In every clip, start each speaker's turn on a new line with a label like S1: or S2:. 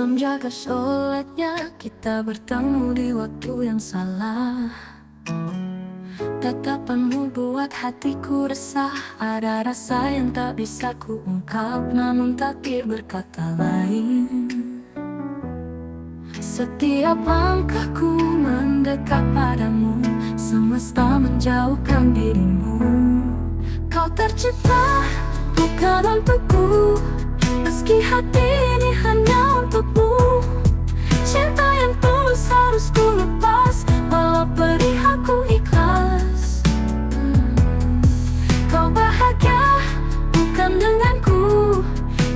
S1: menjaga sholatnya, kita bertemu di waktu yang salah. Tatapanmu buat hatiku resah, ada rasa yang tak bisa kuungkap, namun takdir berkata lain. Setiap langkahku mendekat padamu, semesta menjauhkan dirimu. Kau tercipta bukan untukku, meski hati ini hanya untukmu. Cinta yang tulus harus ku lepas, walau perih aku ikhlas. Kau bahagia bukan denganku,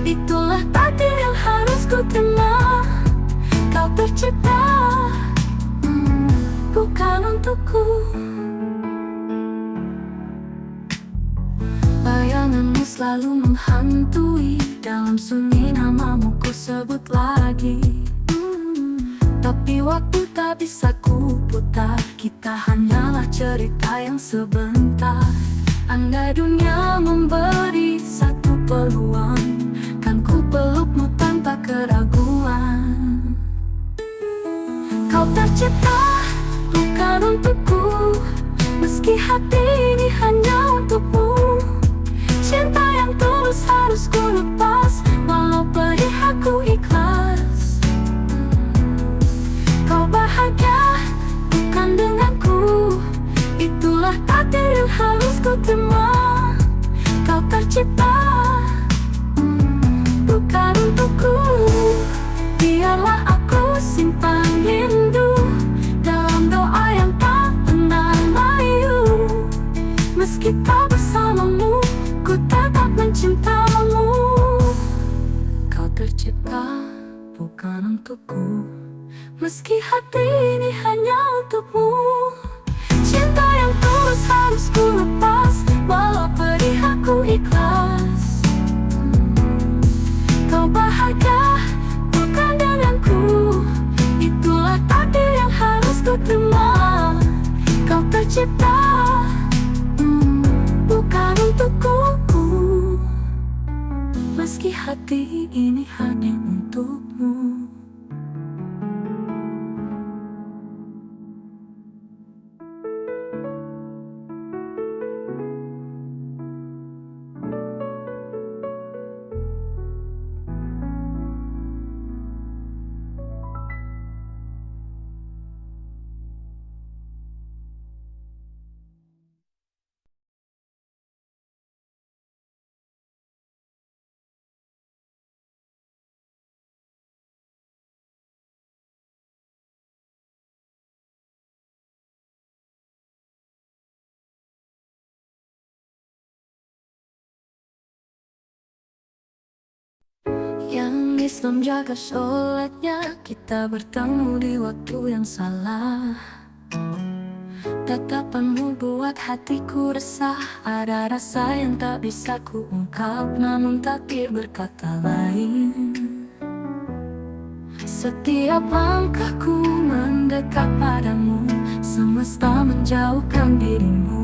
S1: itulah takdir yang harus ku terima. Kau tercipta bukan untukku. Bayanganmu selalu menghantui, dalam sunyi namamu ku sebut lagi. Tapi waktu tak bisa ku putar, kita hanyalah cerita yang sebentar. Andai dunia memberi satu peluang, kan ku pelukmu tanpa keraguan. Kau tercipta bukan untukku, meski hati ini hanya untukmu. Cinta yang tulus harus ku lepas, walau perih aku ikhlas. Kau bahagia bukan denganku, itulah takdir yang harus ku terima. Kau tercipta bukan untukku, biarlah aku simpan rindu dalam doa yang tak pernah layu. Meski tak bersamamu, ku tetap mencintamu. Kau tercipta bukan untukku, meski hati ini hanya untukmu. Cinta yang tulus harus ku lepas, walau perih aku ikhlas. Kau bahagia bukan denganku, itulah takdir yang harus ku terima. Kau tercipta bukan untukku, meski hati ini hanya untukmu. Yang Islam jaga sholatnya, kita bertemu di waktu yang salah. Tatapanmu buat hatiku resah, ada rasa yang tak bisa kuungkap, namun takdir berkata lain. Setiap langkahku mendekat padamu, semesta menjauhkan dirimu.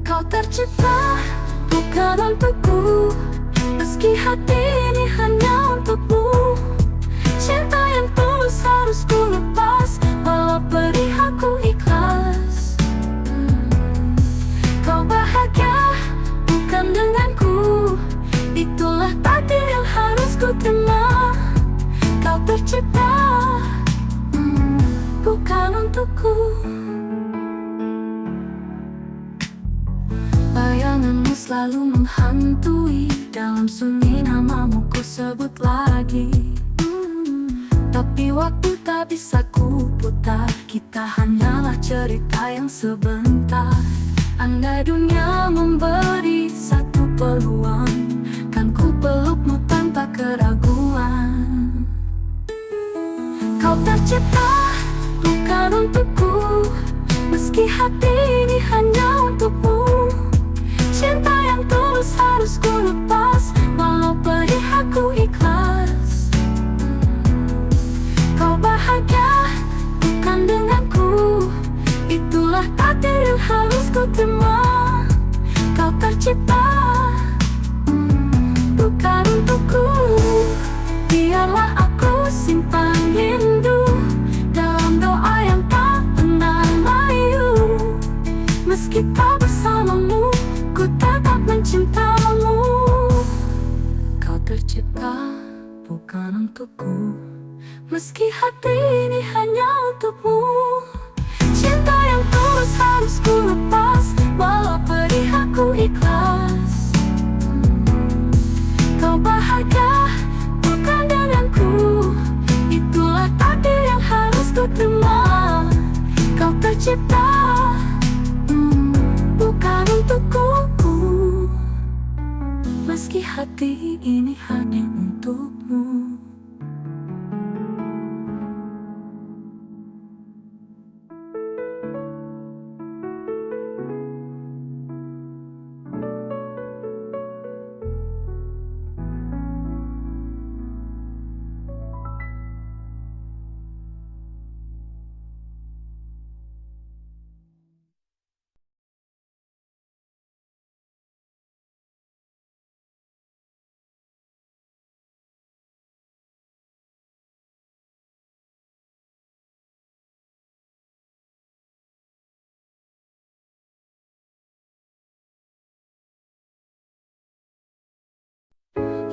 S1: Kau tercipta bukan untukku, meski hati ini hanya untukmu. Cinta yang tulus harus ku lepas, walau perih aku ikhlas. Kau bahagia bukan denganku, itulah takdir yang harus ku terima. Kau tercipta bukan untukku. Bayanganmu selalu menghantui, dalam sunyi namamu ku sebut lagi. Tapi waktu tak bisa ku putar, kita hanyalah cerita yang sebentar. Andai dunia memberi satu peluang, kan ku pelukmu tanpa keraguan. Kau tercipta bukan untukku, meski hati ini hanya untukmu. Cinta yang tulus harus ku lepas, walau perih aku ikhlas. Kau bahagia bukan denganku, itulah takdir yang harus ku terima. Kau tercipta bukan untukku, biarlah aku tercipta bukan untukku, meski hati ini hanya untukmu. Cinta yang tulus harus ku lepas, walau pedih aku ikhlas. Kau bahagia bukan denganku, itulah takdir yang harus ku terima. Kau tercipta bukan untukku, meski hati ini hanya untukmu.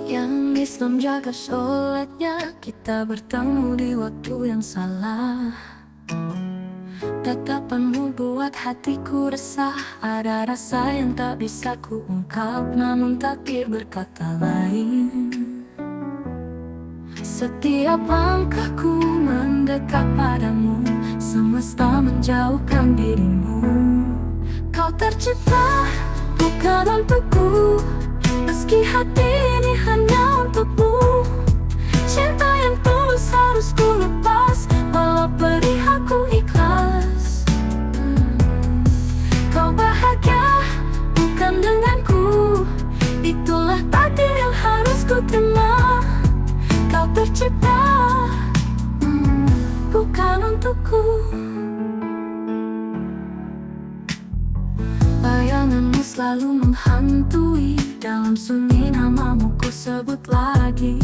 S1: Yang Islam jaga sholatnya, kita bertemu di waktu yang salah. Tatapanmu buat hatiku resah, ada rasa yang tak bisa ku ungkap, namun takdir berkata lain. Setiap langkahku mendekat padamu, semesta menjauhkan dirimu. Kau tercipta bukan untukku, meski hati ini hanya untukmu. Cinta yang tulus harus ku lepas, walau pedih aku ikhlas. Kau bahagia bukan denganku, itulah takdir yang harus ku terima. Kau tercipta bukan untukku. Bayanganmu selalu menghantui, dalam sunyi namamu ku sebut lagi.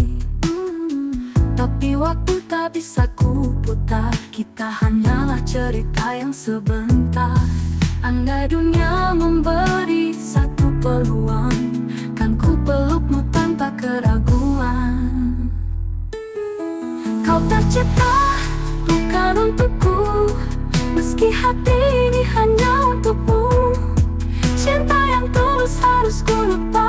S1: Tapi waktu tak bisa ku putar, kita hanyalah cerita yang sebentar. Andai dunia memberi satu peluang, kan ku pelukmu tanpa keraguan. Kau tercipta bukan untukku, meski hati ini hanya untukmu. Cinta yang tulus harus ku lepas,